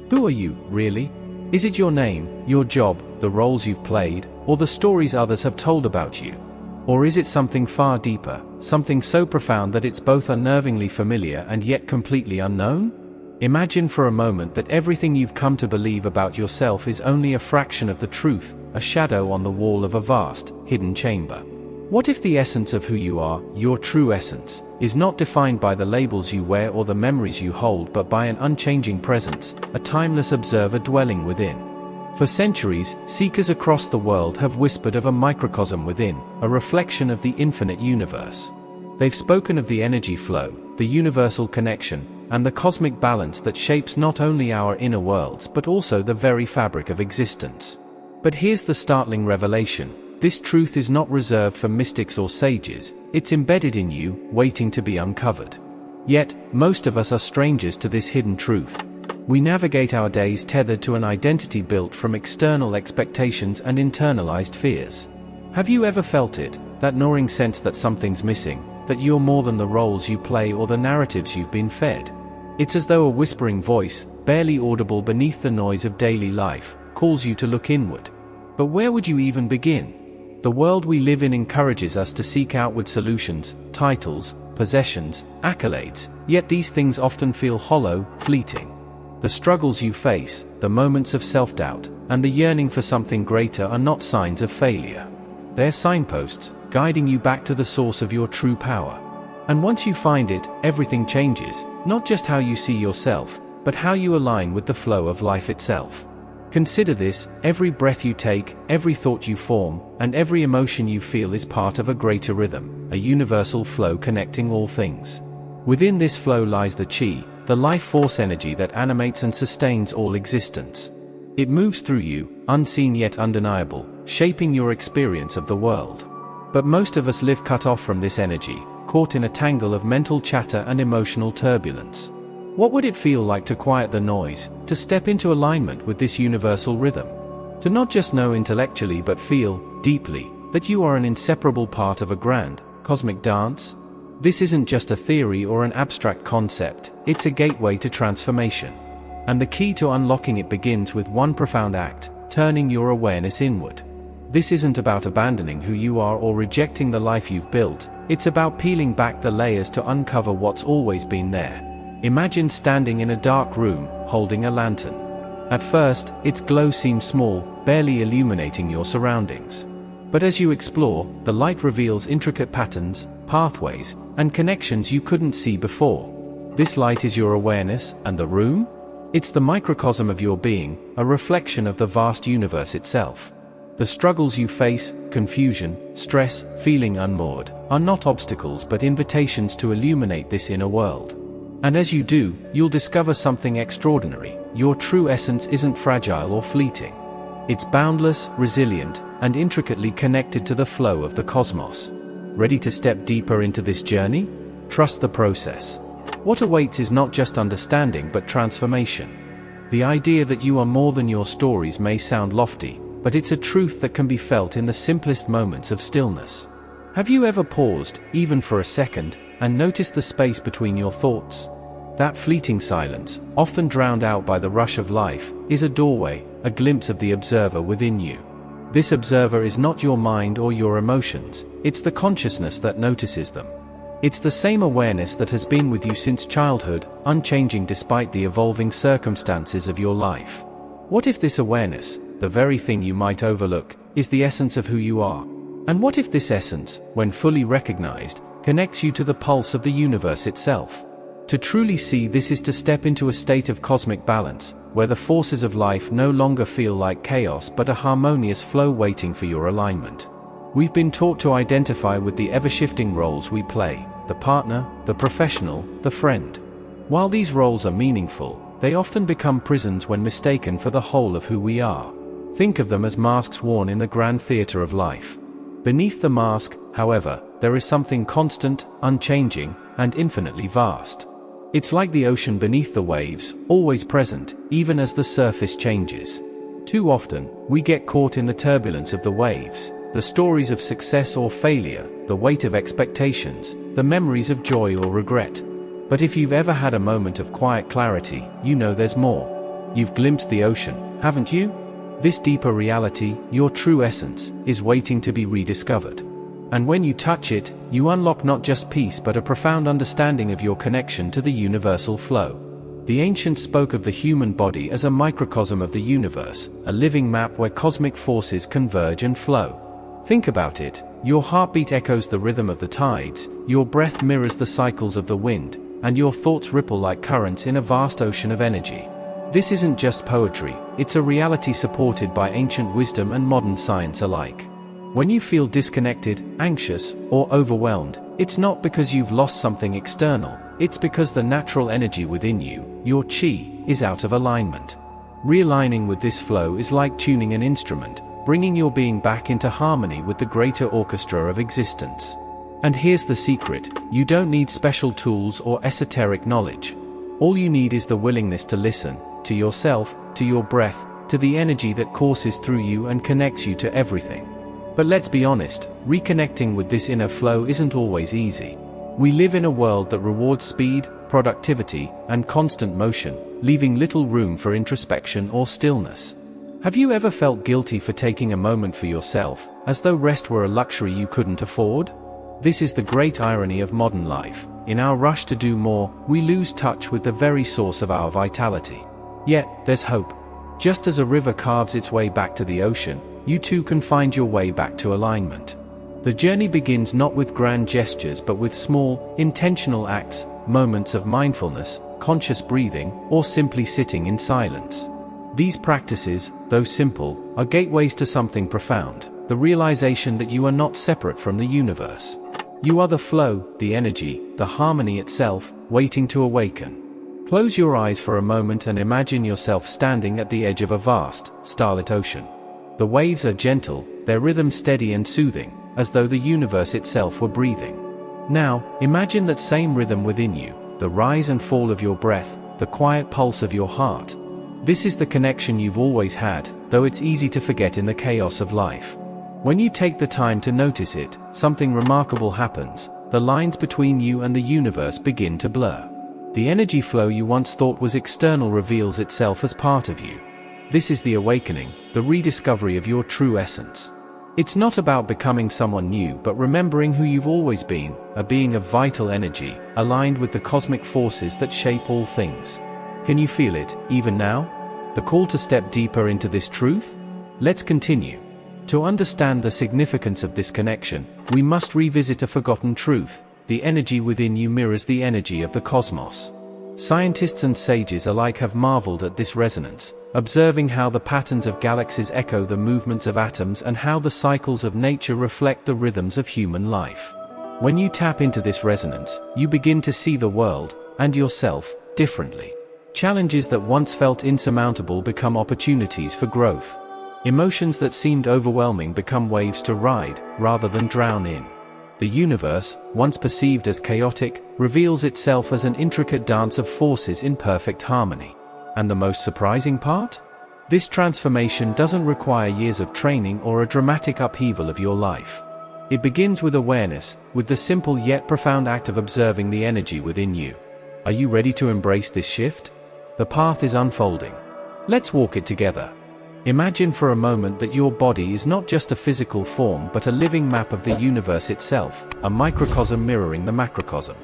Who are you, really? Is it your name, your job, the roles you've played, or the stories others have told about you? Or is it something far deeper, something so profound that it's both unnervingly familiar and yet completely unknown? Imagine for a moment that everything you've come to believe about yourself is only a fraction of the truth, a shadow on the wall of a vast, hidden chamber. What if the essence of who you are, your true essence, is not defined by the labels you wear or the memories you hold but by an unchanging presence, a timeless observer dwelling within? For centuries, seekers across the world have whispered of a microcosm within, a reflection of the infinite universe. They've spoken of the energy flow, the universal connection, and the cosmic balance that shapes not only our inner worlds but also the very fabric of existence. But here's the startling revelation. This truth is not reserved for mystics or sages, it's embedded in you, waiting to be uncovered. Yet, most of us are strangers to this hidden truth. We navigate our days tethered to an identity built from external expectations and internalized fears. Have you ever felt it, that gnawing sense that something's missing, that you're more than the roles you play or the narratives you've been fed? It's as though a whispering voice, barely audible beneath the noise of daily life, calls you to look inward. But where would you even begin? The world we live in encourages us to seek outward solutions, titles, possessions, accolades, yet these things often feel hollow, fleeting. The struggles you face, the moments of self-doubt, and the yearning for something greater are not signs of failure. They're signposts, guiding you back to the source of your true power. And once you find it, everything changes, not just how you see yourself, but how you align with the flow of life itself. Consider this: every breath you take, every thought you form, and every emotion you feel is part of a greater rhythm, a universal flow connecting all things. Within this flow lies the chi, the life force energy that animates and sustains all existence. It moves through you, unseen yet undeniable, shaping your experience of the world. But most of us live cut off from this energy, caught in a tangle of mental chatter and emotional turbulence. What would it feel like to quiet the noise, to step into alignment with this universal rhythm? To not just know intellectually but feel, deeply, that you are an inseparable part of a grand, cosmic dance? This isn't just a theory or an abstract concept, it's a gateway to transformation. And the key to unlocking it begins with one profound act: turning your awareness inward. This isn't about abandoning who you are or rejecting the life you've built, it's about peeling back the layers to uncover what's always been there. Imagine standing in a dark room, holding a lantern. At first, its glow seems small, barely illuminating your surroundings. But as you explore, the light reveals intricate patterns, pathways, and connections you couldn't see before. This light is your awareness, and the room? It's the microcosm of your being, a reflection of the vast universe itself. The struggles you face, confusion, stress, feeling unmoored, are not obstacles but invitations to illuminate this inner world. And as you do, you'll discover something extraordinary. Your true essence isn't fragile or fleeting. It's boundless, resilient, and intricately connected to the flow of the cosmos. Ready to step deeper into this journey? Trust the process. What awaits is not just understanding but transformation. The idea that you are more than your stories may sound lofty, but it's a truth that can be felt in the simplest moments of stillness. Have you ever paused, even for a second, and noticed the space between your thoughts? That fleeting silence, often drowned out by the rush of life, is a doorway, a glimpse of the observer within you. This observer is not your mind or your emotions, it's the consciousness that notices them. It's the same awareness that has been with you since childhood, unchanging despite the evolving circumstances of your life. What if this awareness, the very thing you might overlook, is the essence of who you are? And what if this essence, when fully recognized, connects you to the pulse of the universe itself? To truly see this is to step into a state of cosmic balance, where the forces of life no longer feel like chaos but a harmonious flow waiting for your alignment. We've been taught to identify with the ever-shifting roles we play: the partner, the professional, the friend. While these roles are meaningful, they often become prisons when mistaken for the whole of who we are. Think of them as masks worn in the grand theater of life. Beneath the mask, however, there is something constant, unchanging, and infinitely vast. It's like the ocean beneath the waves, always present, even as the surface changes. Too often, we get caught in the turbulence of the waves, the stories of success or failure, the weight of expectations, the memories of joy or regret. But if you've ever had a moment of quiet clarity, you know there's more. You've glimpsed the ocean, haven't you? This deeper reality, your true essence, is waiting to be rediscovered. And when you touch it, you unlock not just peace but a profound understanding of your connection to the universal flow. The ancients spoke of the human body as a microcosm of the universe, a living map where cosmic forces converge and flow. Think about it, your heartbeat echoes the rhythm of the tides, your breath mirrors the cycles of the wind, and your thoughts ripple like currents in a vast ocean of energy. This isn't just poetry, it's a reality supported by ancient wisdom and modern science alike. When you feel disconnected, anxious, or overwhelmed, it's not because you've lost something external, it's because the natural energy within you, your chi, is out of alignment. Realigning with this flow is like tuning an instrument, bringing your being back into harmony with the greater orchestra of existence. And here's the secret, you don't need special tools or esoteric knowledge. All you need is the willingness to listen, to yourself, to your breath, to the energy that courses through you and connects you to everything. But let's be honest, reconnecting with this inner flow isn't always easy. We live in a world that rewards speed, productivity, and constant motion, leaving little room for introspection or stillness. Have you ever felt guilty for taking a moment for yourself, as though rest were a luxury you couldn't afford? This is the great irony of modern life. In our rush to do more, we lose touch with the very source of our vitality. Yet, there's hope. Just as a river carves its way back to the ocean, you too can find your way back to alignment. The journey begins not with grand gestures but with small, intentional acts, moments of mindfulness, conscious breathing, or simply sitting in silence. These practices, though simple, are gateways to something profound, the realization that you are not separate from the universe. You are the flow, the energy, the harmony itself, waiting to awaken. Close your eyes for a moment and imagine yourself standing at the edge of a vast, starlit ocean. The waves are gentle, their rhythm steady and soothing, as though the universe itself were breathing. Now, imagine that same rhythm within you, the rise and fall of your breath, the quiet pulse of your heart. This is the connection you've always had, though it's easy to forget in the chaos of life. When you take the time to notice it, something remarkable happens. The lines between you and the universe begin to blur. The energy flow you once thought was external reveals itself as part of you. This is the awakening, the rediscovery of your true essence. It's not about becoming someone new but remembering who you've always been, a being of vital energy, aligned with the cosmic forces that shape all things. Can you feel it, even now? The call to step deeper into this truth? Let's continue. To understand the significance of this connection, we must revisit a forgotten truth. The energy within you mirrors the energy of the cosmos. Scientists and sages alike have marveled at this resonance, observing how the patterns of galaxies echo the movements of atoms and how the cycles of nature reflect the rhythms of human life. When you tap into this resonance, you begin to see the world, and yourself, differently. Challenges that once felt insurmountable become opportunities for growth. Emotions that seemed overwhelming become waves to ride, rather than drown in. The universe, once perceived as chaotic, reveals itself as an intricate dance of forces in perfect harmony. And the most surprising part? This transformation doesn't require years of training or a dramatic upheaval of your life. It begins with awareness, with the simple yet profound act of observing the energy within you. Are you ready to embrace this shift? The path is unfolding. Let's walk it together. Imagine for a moment that your body is not just a physical form but a living map of the universe itself, a microcosm mirroring the macrocosm.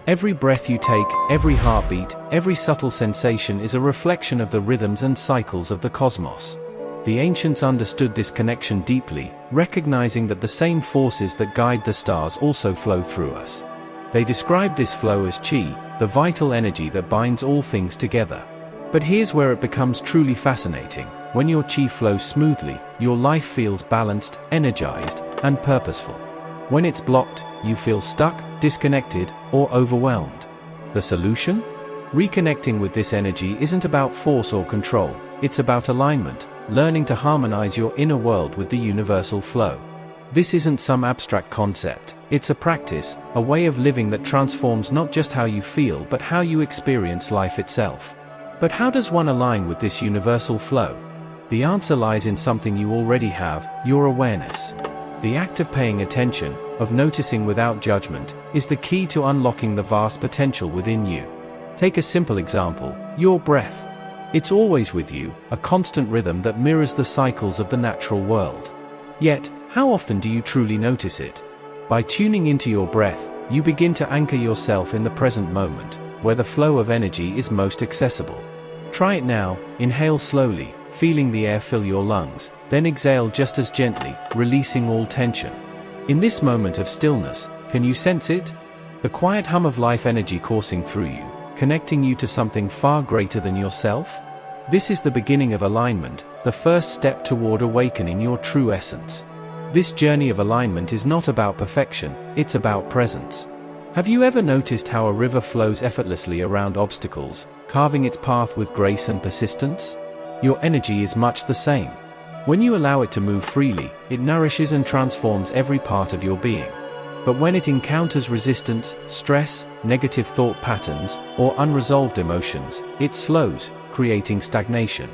Every breath you take, every heartbeat, every subtle sensation is a reflection of the rhythms and cycles of the cosmos. The ancients understood this connection deeply, recognizing that the same forces that guide the stars also flow through us. They described this flow as chi, the vital energy that binds all things together. But here's where it becomes truly fascinating. When your chi flows smoothly, your life feels balanced, energized, and purposeful. When it's blocked, you feel stuck, disconnected, or overwhelmed. The solution? Reconnecting with this energy isn't about force or control, it's about alignment, learning to harmonize your inner world with the universal flow. This isn't some abstract concept, it's a practice, a way of living that transforms not just how you feel but how you experience life itself. But how does one align with this universal flow? The answer lies in something you already have, your awareness. The act of paying attention, of noticing without judgment, is the key to unlocking the vast potential within you. Take a simple example, your breath. It's always with you, a constant rhythm that mirrors the cycles of the natural world. Yet, how often do you truly notice it? By tuning into your breath, you begin to anchor yourself in the present moment, where the flow of energy is most accessible. Try it now. Inhale slowly, feeling the air fill your lungs, then exhale just as gently, releasing all tension. In this moment of stillness, can you sense it? The quiet hum of life energy coursing through you, connecting you to something far greater than yourself? This is the beginning of alignment, the first step toward awakening your true essence. This journey of alignment is not about perfection, it's about presence. Have you ever noticed how a river flows effortlessly around obstacles, carving its path with grace and persistence? Your energy is much the same. When you allow it to move freely, it nourishes and transforms every part of your being. But when it encounters resistance, stress, negative thought patterns, or unresolved emotions, it slows, creating stagnation.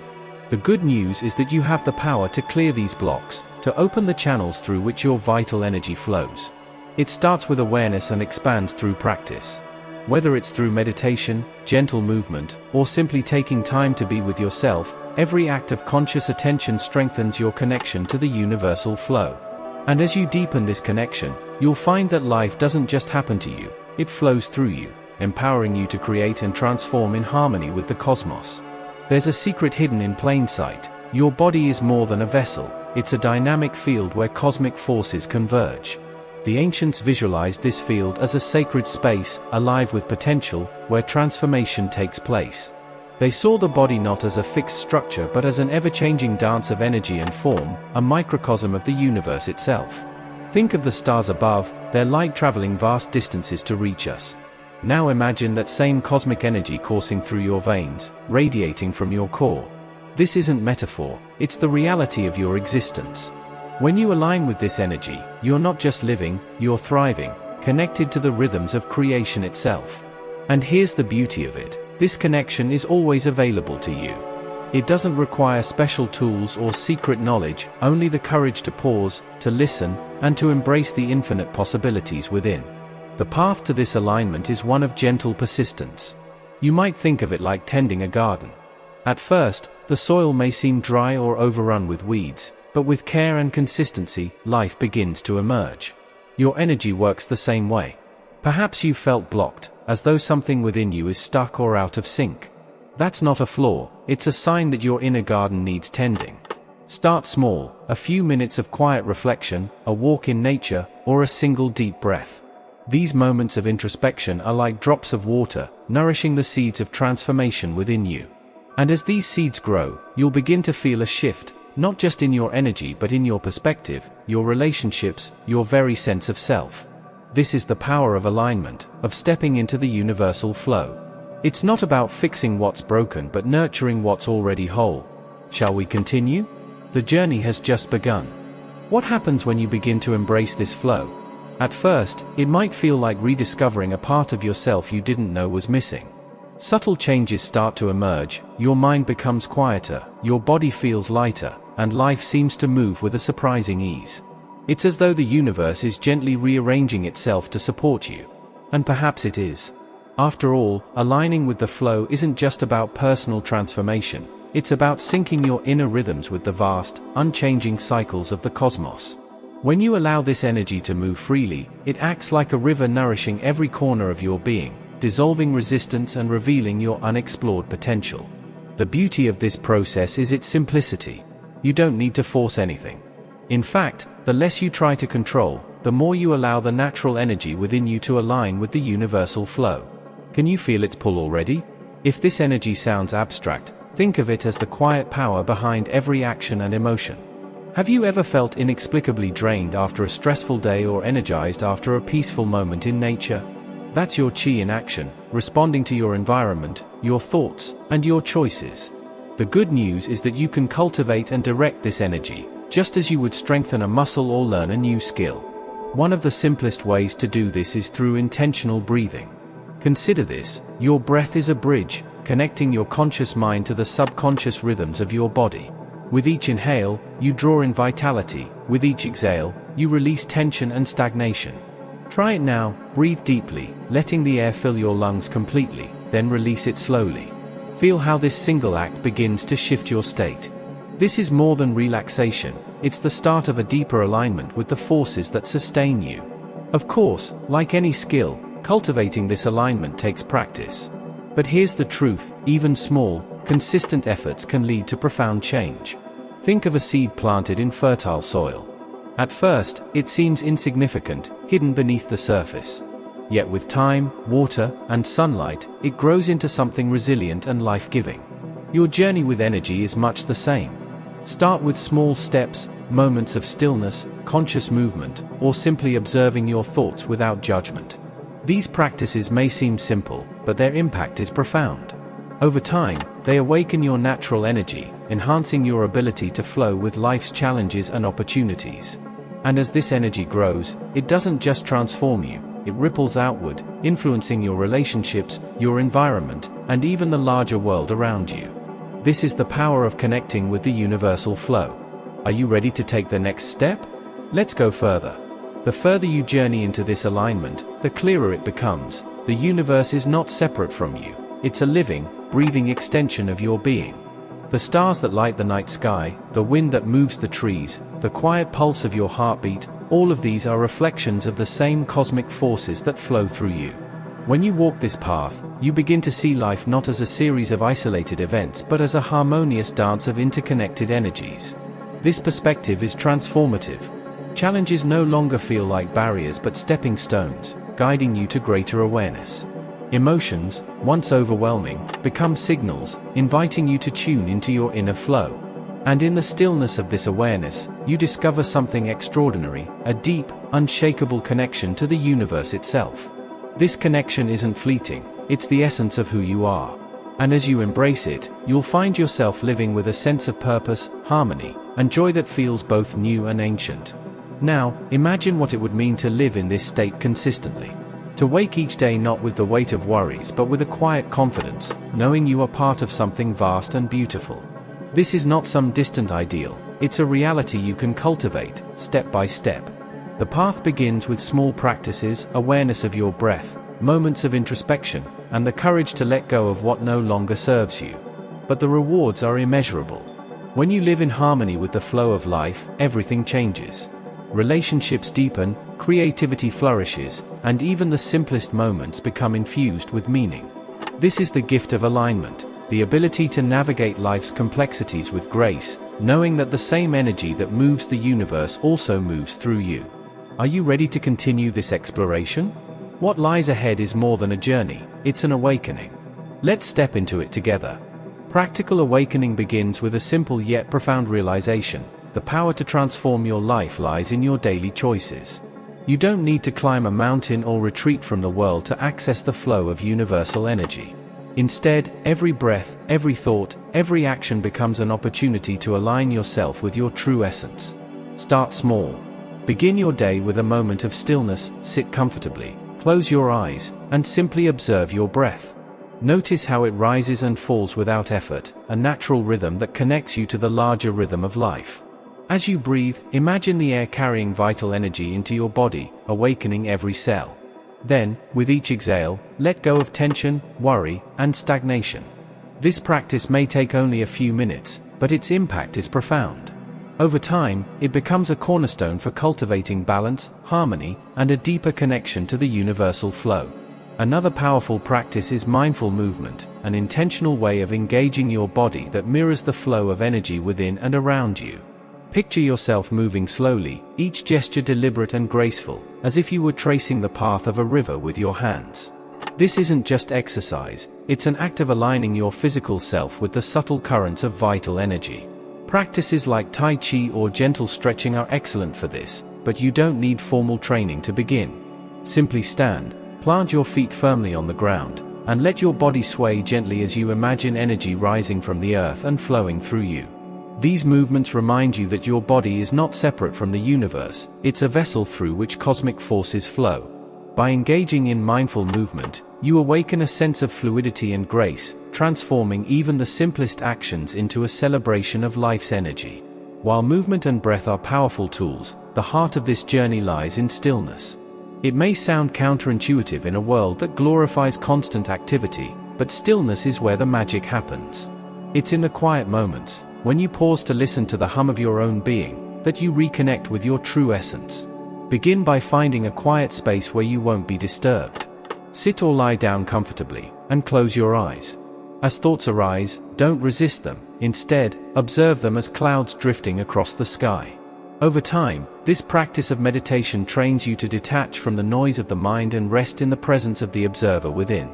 The good news is that you have the power to clear these blocks, to open the channels through which your vital energy flows. It starts with awareness and expands through practice. Whether it's through meditation, gentle movement, or simply taking time to be with yourself, every act of conscious attention strengthens your connection to the universal flow. And as you deepen this connection, you'll find that life doesn't just happen to you, it flows through you, empowering you to create and transform in harmony with the cosmos. There's a secret hidden in plain sight. Your body is more than a vessel, it's a dynamic field where cosmic forces converge. The ancients visualized this field as a sacred space, alive with potential, where transformation takes place. They saw the body not as a fixed structure but as an ever-changing dance of energy and form, a microcosm of the universe itself. Think of the stars above, their light traveling vast distances to reach us. Now imagine that same cosmic energy coursing through your veins, radiating from your core. This isn't metaphor, it's the reality of your existence. When you align with this energy, you're not just living, you're thriving, connected to the rhythms of creation itself. And here's the beauty of it. This connection is always available to you. It doesn't require special tools or secret knowledge, only the courage to pause, to listen, and to embrace the infinite possibilities within. The path to this alignment is one of gentle persistence. You might think of it like tending a garden. At first, the soil may seem dry or overrun with weeds, but with care and consistency, life begins to emerge. Your energy works the same way. Perhaps you felt blocked, as though something within you is stuck or out of sync. That's not a flaw, it's a sign that your inner garden needs tending. Start small, a few minutes of quiet reflection, a walk in nature, or a single deep breath. These moments of introspection are like drops of water, nourishing the seeds of transformation within you. And as these seeds grow, you'll begin to feel a shift, not just in your energy but in your perspective, your relationships, your very sense of self. This is the power of alignment, of stepping into the universal flow. It's not about fixing what's broken but nurturing what's already whole. Shall we continue? The journey has just begun. What happens when you begin to embrace this flow? At first, it might feel like rediscovering a part of yourself you didn't know was missing. Subtle changes start to emerge, your mind becomes quieter, your body feels lighter, and life seems to move with a surprising ease. It's as though the universe is gently rearranging itself to support you. And perhaps it is. After all, aligning with the flow isn't just about personal transformation, it's about syncing your inner rhythms with the vast, unchanging cycles of the cosmos. When you allow this energy to move freely, it acts like a river nourishing every corner of your being, dissolving resistance and revealing your unexplored potential. The beauty of this process is its simplicity. You don't need to force anything. In fact, the less you try to control, the more you allow the natural energy within you to align with the universal flow. Can you feel its pull already? If this energy sounds abstract, think of it as the quiet power behind every action and emotion. Have you ever felt inexplicably drained after a stressful day or energized after a peaceful moment in nature? That's your chi in action, responding to your environment, your thoughts, and your choices. The good news is that you can cultivate and direct this energy, just as you would strengthen a muscle or learn a new skill. One of the simplest ways to do this is through intentional breathing. Consider this: your breath is a bridge, connecting your conscious mind to the subconscious rhythms of your body. With each inhale, you draw in vitality, with each exhale, you release tension and stagnation. Try it now, breathe deeply, letting the air fill your lungs completely, then release it slowly. Feel how this single act begins to shift your state. This is more than relaxation, it's the start of a deeper alignment with the forces that sustain you. Of course, like any skill, cultivating this alignment takes practice. But here's the truth, even small, consistent efforts can lead to profound change. Think of a seed planted in fertile soil. At first, it seems insignificant, hidden beneath the surface. Yet with time, water, and sunlight, it grows into something resilient and life-giving. Your journey with energy is much the same. Start with small steps, moments of stillness, conscious movement, or simply observing your thoughts without judgment. These practices may seem simple, but their impact is profound. Over time, they awaken your natural energy, enhancing your ability to flow with life's challenges and opportunities. And as this energy grows, it doesn't just transform you, it ripples outward, influencing your relationships, your environment, and even the larger world around you. This is the power of connecting with the universal flow. Are you ready to take the next step? Let's go further. The further you journey into this alignment, the clearer it becomes. The universe is not separate from you. It's a living, breathing extension of your being. The stars that light the night sky, the wind that moves the trees, the quiet pulse of your heartbeat, all of these are reflections of the same cosmic forces that flow through you. When you walk this path, you begin to see life not as a series of isolated events but as a harmonious dance of interconnected energies. This perspective is transformative. Challenges no longer feel like barriers but stepping stones, guiding you to greater awareness. Emotions, once overwhelming, become signals, inviting you to tune into your inner flow. And in the stillness of this awareness, you discover something extraordinary, a deep, unshakable connection to the universe itself. This connection isn't fleeting, it's the essence of who you are. And as you embrace it, you'll find yourself living with a sense of purpose, harmony, and joy that feels both new and ancient. Now, imagine what it would mean to live in this state consistently. To wake each day not with the weight of worries but with a quiet confidence, knowing you are part of something vast and beautiful. This is not some distant ideal, it's a reality you can cultivate, step by step. The path begins with small practices, awareness of your breath, moments of introspection, and the courage to let go of what no longer serves you. But the rewards are immeasurable. When you live in harmony with the flow of life, everything changes. Relationships deepen, creativity flourishes, and even the simplest moments become infused with meaning. This is the gift of alignment, the ability to navigate life's complexities with grace, knowing that the same energy that moves the universe also moves through you. Are you ready to continue this exploration? What lies ahead is more than a journey, it's an awakening. Let's step into it together. Practical awakening begins with a simple yet profound realization. The power to transform your life lies in your daily choices. You don't need to climb a mountain or retreat from the world to access the flow of universal energy. Instead, every breath, every thought, every action becomes an opportunity to align yourself with your true essence. Start small. Begin your day with a moment of stillness, sit comfortably, close your eyes, and simply observe your breath. Notice how it rises and falls without effort, a natural rhythm that connects you to the larger rhythm of life. As you breathe, imagine the air carrying vital energy into your body, awakening every cell. Then, with each exhale, let go of tension, worry, and stagnation. This practice may take only a few minutes, but its impact is profound. Over time, it becomes a cornerstone for cultivating balance, harmony, and a deeper connection to the universal flow. Another powerful practice is mindful movement, an intentional way of engaging your body that mirrors the flow of energy within and around you. Picture yourself moving slowly, each gesture deliberate and graceful, as if you were tracing the path of a river with your hands. This isn't just exercise, it's an act of aligning your physical self with the subtle currents of vital energy. Practices like Tai Chi or gentle stretching are excellent for this, but you don't need formal training to begin. Simply stand, plant your feet firmly on the ground, and let your body sway gently as you imagine energy rising from the earth and flowing through you. These movements remind you that your body is not separate from the universe, it's a vessel through which cosmic forces flow. By engaging in mindful movement, you awaken a sense of fluidity and grace, transforming even the simplest actions into a celebration of life's energy. While movement and breath are powerful tools, the heart of this journey lies in stillness. It may sound counterintuitive in a world that glorifies constant activity, but stillness is where the magic happens. It's in the quiet moments, when you pause to listen to the hum of your own being, that you reconnect with your true essence. Begin by finding a quiet space where you won't be disturbed. Sit or lie down comfortably, and close your eyes. As thoughts arise, don't resist them. Instead, observe them as clouds drifting across the sky. Over time, this practice of meditation trains you to detach from the noise of the mind and rest in the presence of the observer within.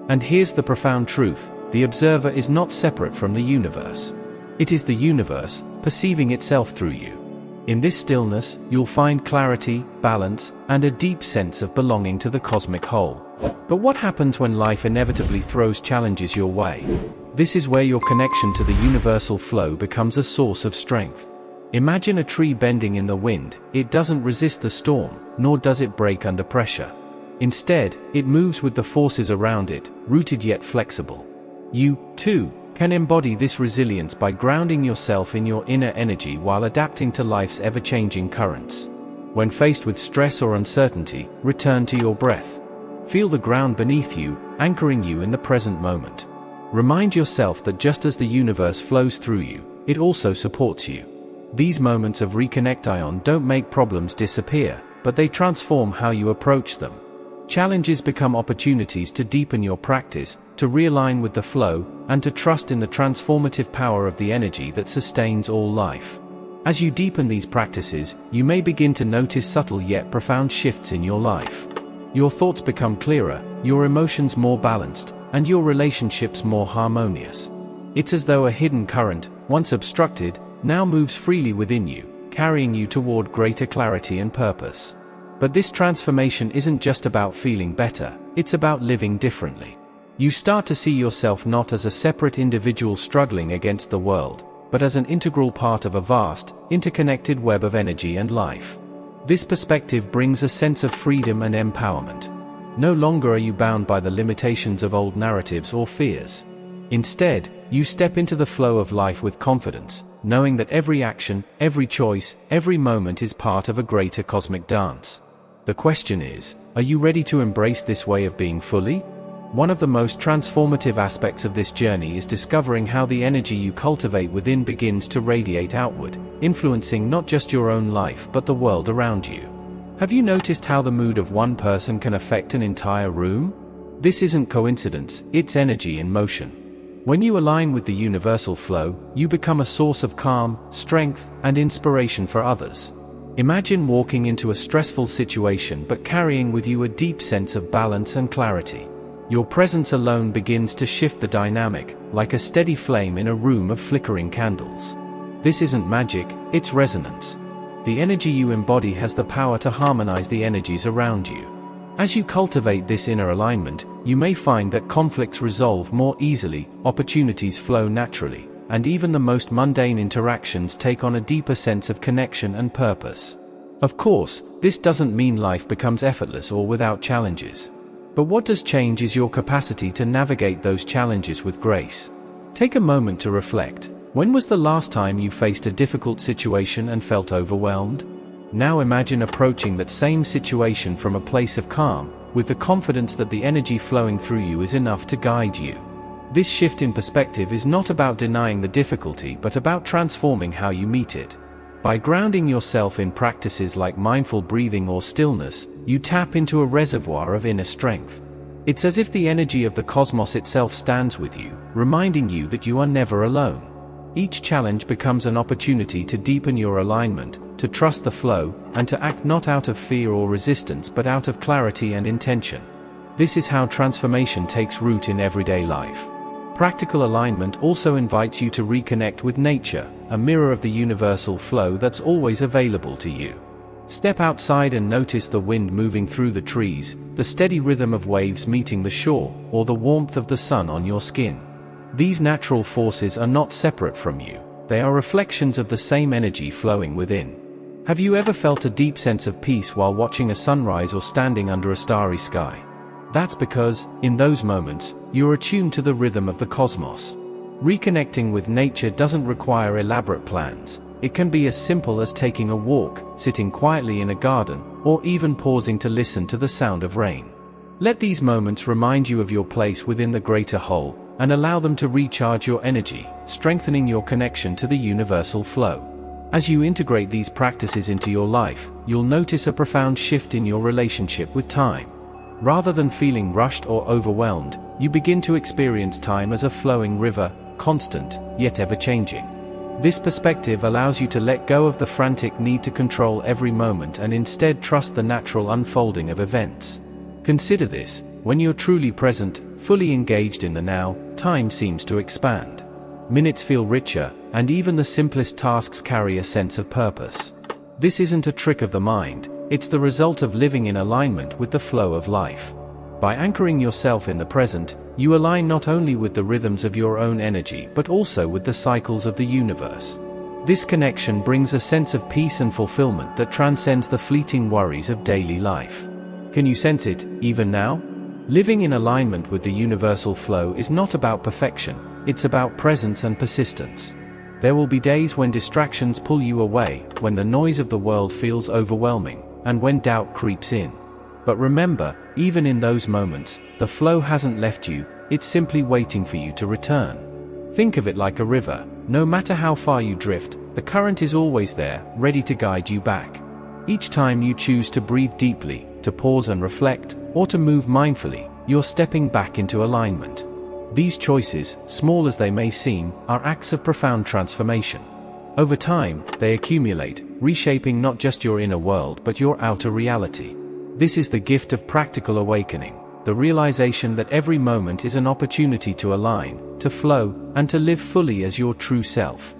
And here's the profound truth: the observer is not separate from the universe. It is the universe, perceiving itself through you. In this stillness, you'll find clarity, balance, and a deep sense of belonging to the cosmic whole. But what happens when life inevitably throws challenges your way? This is where your connection to the universal flow becomes a source of strength. Imagine a tree bending in the wind. It doesn't resist the storm, nor does it break under pressure. Instead, it moves with the forces around it, rooted yet flexible. You, too, can embody this resilience by grounding yourself in your inner energy while adapting to life's ever-changing currents. When faced with stress or uncertainty, return to your breath. Feel the ground beneath you, anchoring you in the present moment. Remind yourself that just as the universe flows through you, it also supports you. These moments of reconnection don't make problems disappear, but they transform how you approach them. Challenges become opportunities to deepen your practice, to realign with the flow, and to trust in the transformative power of the energy that sustains all life. As you deepen these practices, you may begin to notice subtle yet profound shifts in your life. Your thoughts become clearer, your emotions more balanced, and your relationships more harmonious. It's as though a hidden current, once obstructed, now moves freely within you, carrying you toward greater clarity and purpose. But this transformation isn't just about feeling better, it's about living differently. You start to see yourself not as a separate individual struggling against the world, but as an integral part of a vast, interconnected web of energy and life. This perspective brings a sense of freedom and empowerment. No longer are you bound by the limitations of old narratives or fears. Instead, you step into the flow of life with confidence, knowing that every action, every choice, every moment is part of a greater cosmic dance. The question is, are you ready to embrace this way of being fully? One of the most transformative aspects of this journey is discovering how the energy you cultivate within begins to radiate outward, influencing not just your own life but the world around you. Have you noticed how the mood of one person can affect an entire room? This isn't coincidence, it's energy in motion. When you align with the universal flow, you become a source of calm, strength, and inspiration for others. Imagine walking into a stressful situation but carrying with you a deep sense of balance and clarity. Your presence alone begins to shift the dynamic, like a steady flame in a room of flickering candles. This isn't magic, it's resonance. The energy you embody has the power to harmonize the energies around you. As you cultivate this inner alignment, you may find that conflicts resolve more easily, opportunities flow naturally, and even the most mundane interactions take on a deeper sense of connection and purpose. Of course, this doesn't mean life becomes effortless or without challenges. But what does change is your capacity to navigate those challenges with grace. Take a moment to reflect. When was the last time you faced a difficult situation and felt overwhelmed? Now imagine approaching that same situation from a place of calm, with the confidence that the energy flowing through you is enough to guide you. This shift in perspective is not about denying the difficulty but about transforming how you meet it. By grounding yourself in practices like mindful breathing or stillness, you tap into a reservoir of inner strength. It's as if the energy of the cosmos itself stands with you, reminding you that you are never alone. Each challenge becomes an opportunity to deepen your alignment, to trust the flow, and to act not out of fear or resistance but out of clarity and intention. This is how transformation takes root in everyday life. Practical alignment also invites you to reconnect with nature, a mirror of the universal flow that's always available to you. Step outside and notice the wind moving through the trees, the steady rhythm of waves meeting the shore, or the warmth of the sun on your skin. These natural forces are not separate from you, they are reflections of the same energy flowing within. Have you ever felt a deep sense of peace while watching a sunrise or standing under a starry sky? That's because, in those moments, you're attuned to the rhythm of the cosmos. Reconnecting with nature doesn't require elaborate plans. It can be as simple as taking a walk, sitting quietly in a garden, or even pausing to listen to the sound of rain. Let these moments remind you of your place within the greater whole, and allow them to recharge your energy, strengthening your connection to the universal flow. As you integrate these practices into your life, you'll notice a profound shift in your relationship with time. Rather than feeling rushed or overwhelmed, you begin to experience time as a flowing river, constant, yet ever-changing. This perspective allows you to let go of the frantic need to control every moment and instead trust the natural unfolding of events. Consider this: when you're truly present, fully engaged in the now, time seems to expand. Minutes feel richer, and even the simplest tasks carry a sense of purpose. This isn't a trick of the mind, it's the result of living in alignment with the flow of life. By anchoring yourself in the present, you align not only with the rhythms of your own energy but also with the cycles of the universe. This connection brings a sense of peace and fulfillment that transcends the fleeting worries of daily life. Can you sense it, even now? Living in alignment with the universal flow is not about perfection, it's about presence and persistence. There will be days when distractions pull you away, when the noise of the world feels overwhelming, and when doubt creeps in. But remember, even in those moments, the flow hasn't left you, it's simply waiting for you to return. Think of it like a river. No matter how far you drift, the current is always there, ready to guide you back. Each time you choose to breathe deeply, to pause and reflect, or to move mindfully, you're stepping back into alignment. These choices, small as they may seem, are acts of profound transformation. Over time, they accumulate, reshaping not just your inner world but your outer reality. This is the gift of practical awakening, the realization that every moment is an opportunity to align, to flow, and to live fully as your true self.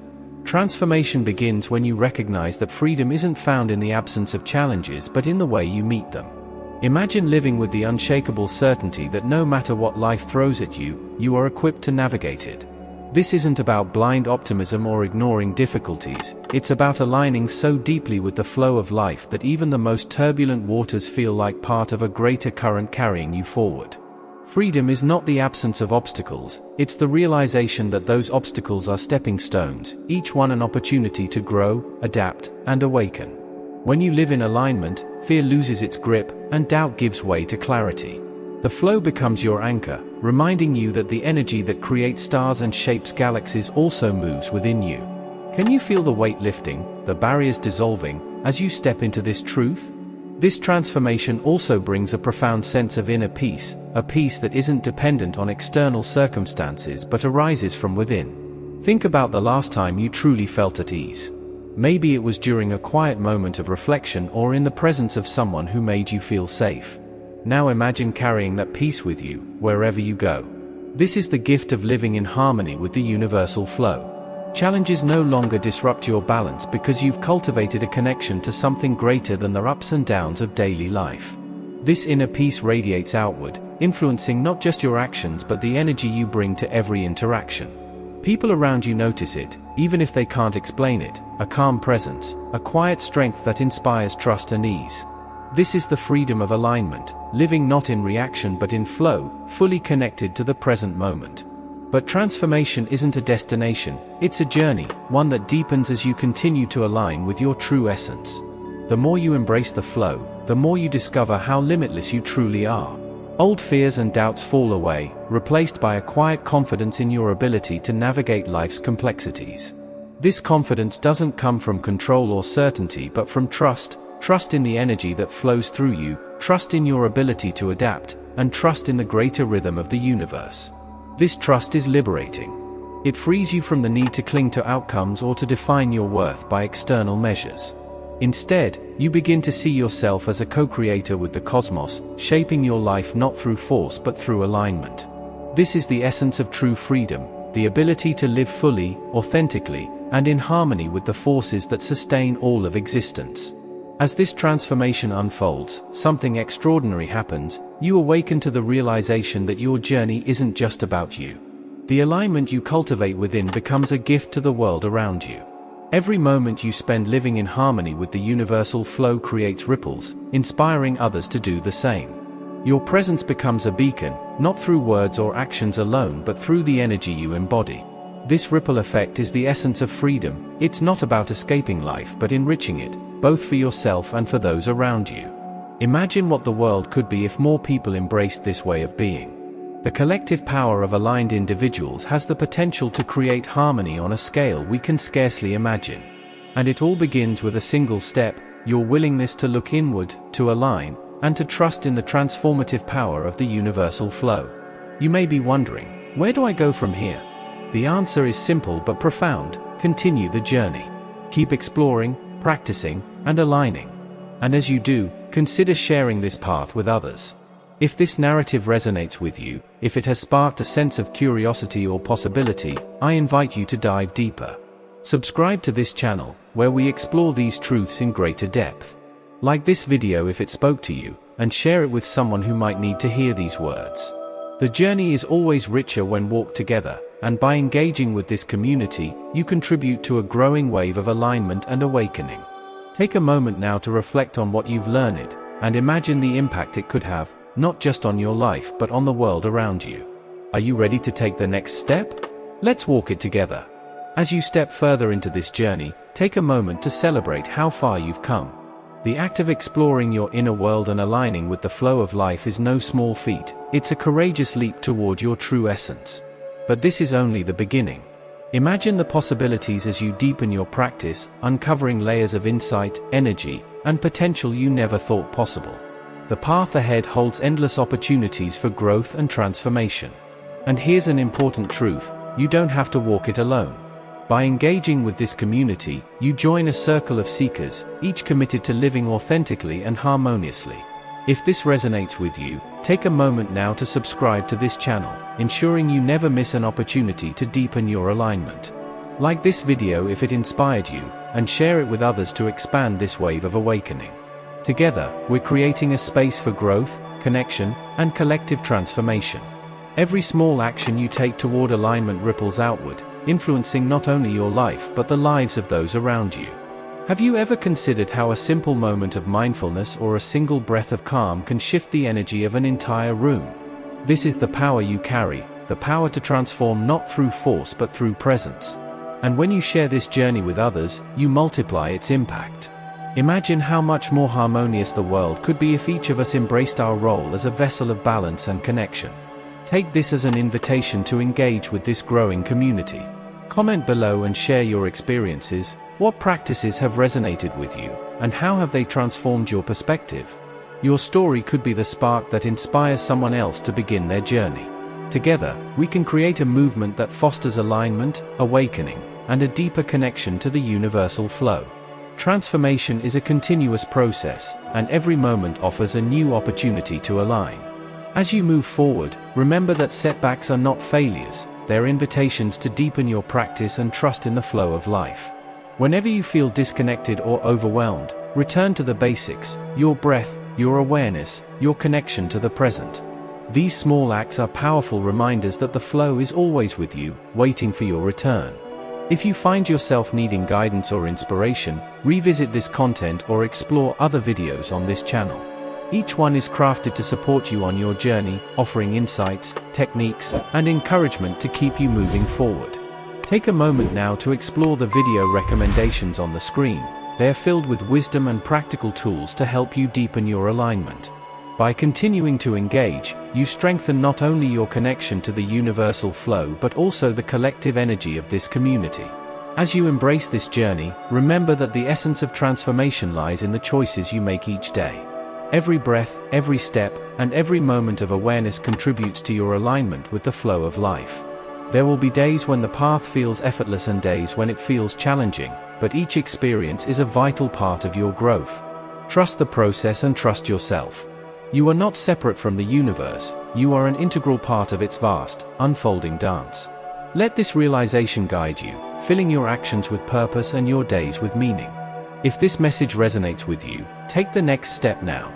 Transformation begins when you recognize that freedom isn't found in the absence of challenges but in the way you meet them. Imagine living with the unshakable certainty that no matter what life throws at you, you are equipped to navigate it. This isn't about blind optimism or ignoring difficulties, it's about aligning so deeply with the flow of life that even the most turbulent waters feel like part of a greater current carrying you forward. Freedom is not the absence of obstacles, it's the realization that those obstacles are stepping stones, each one an opportunity to grow, adapt, and awaken. When you live in alignment, fear loses its grip, and doubt gives way to clarity. The flow becomes your anchor, reminding you that the energy that creates stars and shapes galaxies also moves within you. Can you feel the weight lifting, the barriers dissolving, as you step into this truth? This transformation also brings a profound sense of inner peace, a peace that isn't dependent on external circumstances but arises from within. Think about the last time you truly felt at ease. Maybe it was during a quiet moment of reflection or in the presence of someone who made you feel safe. Now imagine carrying that peace with you, wherever you go. This is the gift of living in harmony with the universal flow. Challenges no longer disrupt your balance because you've cultivated a connection to something greater than the ups and downs of daily life. This inner peace radiates outward, influencing not just your actions but the energy you bring to every interaction. People around you notice it, even if they can't explain it, a calm presence, a quiet strength that inspires trust and ease. This is the freedom of alignment, living not in reaction but in flow, fully connected to the present moment. But transformation isn't a destination, it's a journey, one that deepens as you continue to align with your true essence. The more you embrace the flow, the more you discover how limitless you truly are. Old fears and doubts fall away, replaced by a quiet confidence in your ability to navigate life's complexities. This confidence doesn't come from control or certainty but from trust in the energy that flows through you, trust in your ability to adapt, and trust in the greater rhythm of the universe. This trust is liberating. It frees you from the need to cling to outcomes or to define your worth by external measures. Instead, you begin to see yourself as a co-creator with the cosmos, shaping your life not through force but through alignment. This is the essence of true freedom, the ability to live fully, authentically, and in harmony with the forces that sustain all of existence. As this transformation unfolds, something extraordinary happens. You awaken to the realization that your journey isn't just about you. The alignment you cultivate within becomes a gift to the world around you. Every moment you spend living in harmony with the universal flow creates ripples, inspiring others to do the same. Your presence becomes a beacon, not through words or actions alone but through the energy you embody. This ripple effect is the essence of freedom. It's not about escaping life but enriching it, both for yourself and for those around you. Imagine what the world could be if more people embraced this way of being. The collective power of aligned individuals has the potential to create harmony on a scale we can scarcely imagine. And it all begins with a single step: your willingness to look inward, to align, and to trust in the transformative power of the universal flow. You may be wondering, where do I go from here? The answer is simple but profound: continue the journey. Keep exploring, practicing, and aligning. And as you do, consider sharing this path with others. If this narrative resonates with you, if it has sparked a sense of curiosity or possibility, I invite you to dive deeper. Subscribe to this channel, where we explore these truths in greater depth. Like this video if it spoke to you, and share it with someone who might need to hear these words. The journey is always richer when walked together, and by engaging with this community, you contribute to a growing wave of alignment and awakening. Take a moment now to reflect on what you've learned, and imagine the impact it could have, not just on your life but on the world around you. Are you ready to take the next step? Let's walk it together. As you step further into this journey, take a moment to celebrate how far you've come. The act of exploring your inner world and aligning with the flow of life is no small feat. It's a courageous leap toward your true essence. But this is only the beginning. Imagine the possibilities as you deepen your practice, uncovering layers of insight, energy, and potential you never thought possible. The path ahead holds endless opportunities for growth and transformation. And here's an important truth: you don't have to walk it alone. By engaging with this community, you join a circle of seekers, each committed to living authentically and harmoniously. If this resonates with you, take a moment now to subscribe to this channel, ensuring you never miss an opportunity to deepen your alignment. Like this video if it inspired you, and share it with others to expand this wave of awakening. Together, we're creating a space for growth, connection, and collective transformation. Every small action you take toward alignment ripples outward, influencing not only your life but the lives of those around you. Have you ever considered how a simple moment of mindfulness or a single breath of calm can shift the energy of an entire room? This is the power you carry, the power to transform not through force but through presence. And when you share this journey with others, you multiply its impact. Imagine how much more harmonious the world could be if each of us embraced our role as a vessel of balance and connection. Take this as an invitation to engage with this growing community. Comment below and share your experiences. What practices have resonated with you, and how have they transformed your perspective? Your story could be the spark that inspires someone else to begin their journey. Together, we can create a movement that fosters alignment, awakening, and a deeper connection to the universal flow. Transformation is a continuous process, and every moment offers a new opportunity to align. As you move forward, remember that setbacks are not failures, they're invitations to deepen your practice and trust in the flow of life. Whenever you feel disconnected or overwhelmed, return to the basics: your breath, your awareness, your connection to the present. These small acts are powerful reminders that the flow is always with you, waiting for your return. If you find yourself needing guidance or inspiration, revisit this content or explore other videos on this channel. Each one is crafted to support you on your journey, offering insights, techniques, and encouragement to keep you moving forward. Take a moment now to explore the video recommendations on the screen. They are filled with wisdom and practical tools to help you deepen your alignment. By continuing to engage, you strengthen not only your connection to the universal flow but also the collective energy of this community. As you embrace this journey, remember that the essence of transformation lies in the choices you make each day. Every breath, every step, and every moment of awareness contributes to your alignment with the flow of life. There will be days when the path feels effortless and days when it feels challenging, but each experience is a vital part of your growth. Trust the process and trust yourself. You are not separate from the universe, you are an integral part of its vast, unfolding dance. Let this realization guide you, filling your actions with purpose and your days with meaning. If this message resonates with you, take the next step now.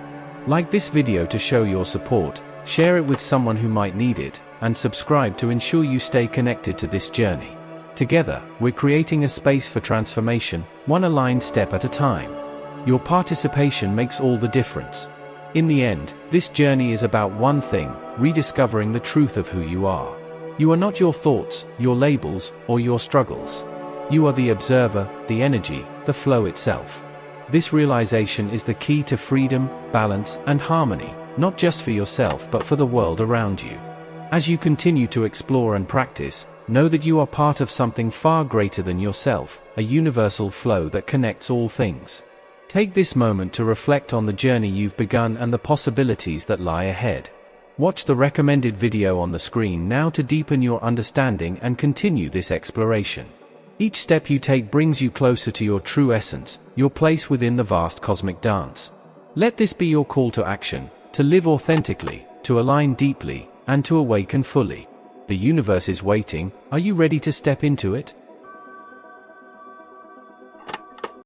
Like this video to show your support, share it with someone who might need it, and subscribe to ensure you stay connected to this journey. Together, we're creating a space for transformation, one aligned step at a time. Your participation makes all the difference. In the end, this journey is about one thing: rediscovering the truth of who you are. You are not your thoughts, your labels, or your struggles. You are the observer, the energy, the flow itself. This realization is the key to freedom, balance, and harmony, not just for yourself but for the world around you. As you continue to explore and practice, know that you are part of something far greater than yourself, a universal flow that connects all things. Take this moment to reflect on the journey you've begun and the possibilities that lie ahead. Watch the recommended video on the screen now to deepen your understanding and continue this exploration. Each step you take brings you closer to your true essence, your place within the vast cosmic dance. Let this be your call to action, to live authentically, to align deeply, and to awaken fully. The universe is waiting. Are you ready to step into it?